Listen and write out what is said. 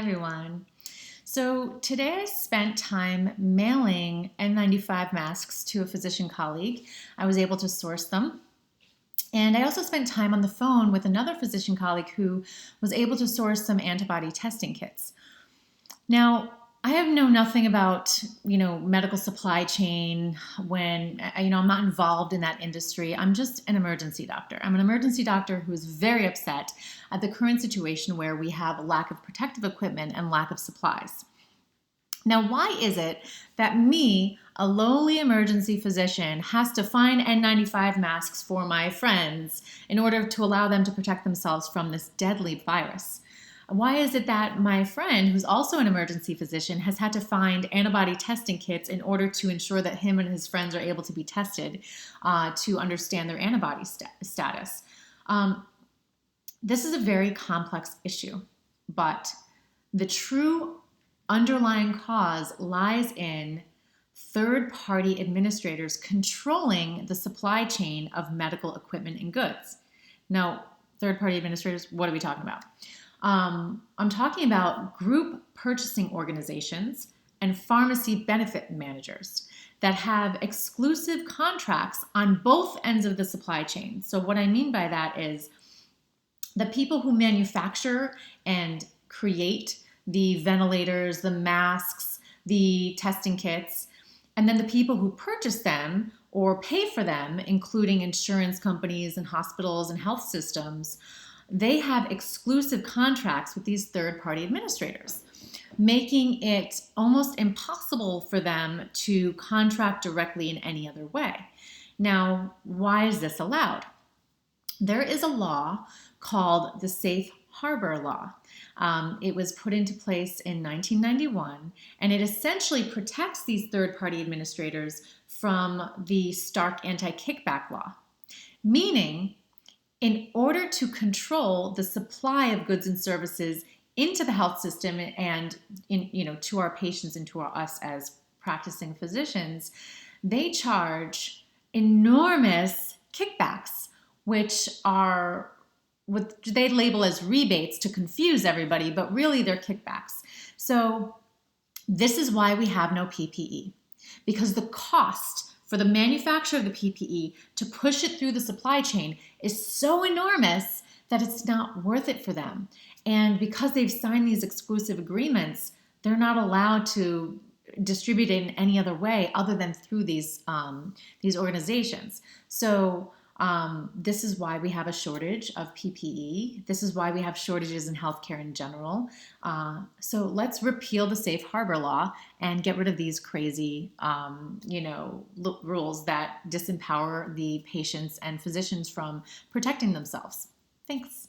everyone. So today I spent time mailing N95 masks to a physician colleague. I was able to source them. And I also spent time on the phone with another physician colleague who was able to source some antibody testing kits. Now, I have known nothing about, medical supply chain when, I'm not involved in that industry. I'm just an emergency doctor. I'm an emergency doctor who is very upset at the current situation where we have a lack of protective equipment and lack of supplies. Now, why is it that me, a lowly emergency physician, has to find N95 masks for my friends in order to allow them to protect themselves from this deadly virus? Why is it that my friend, who's also an emergency physician, has had to find antibody testing kits in order to ensure that him and his friends are able to be tested to understand their antibody status? This is a very complex issue, but the true underlying cause lies in third-party administrators controlling the supply chain of medical equipment and goods. Now, third-party administrators, what are we talking about? I'm talking about group purchasing organizations and pharmacy benefit managers that have exclusive contracts on both ends of the supply chain. So what I mean by that is the people who manufacture and create the ventilators, the masks, the testing kits, and then the people who purchase them or pay for them, including insurance companies and hospitals and health systems, they have exclusive contracts with these third-party administrators, making it almost impossible for them to contract directly in any other way. Now, why is this allowed? There is a law called the Safe Harbor Law. It was put into place in 1991, and it essentially protects these third-party administrators from the Stark anti-kickback law, meaning in order to control the supply of goods and services into the health system and to our patients and to us as practicing physicians, they charge enormous kickbacks, which are what they label as rebates to confuse everybody, but really they're kickbacks. So this is why we have no PPE, because the cost for the manufacturer of the PPE to push it through the supply chain is so enormous that it's not worth it for them. And because they've signed these exclusive agreements, they're not allowed to distribute it in any other way other than through these organizations. So this is why we have a shortage of PPE. This is why we have shortages in healthcare in general. So let's repeal the Safe Harbor Law and get rid of these crazy, rules that disempower the patients and physicians from protecting themselves. Thanks.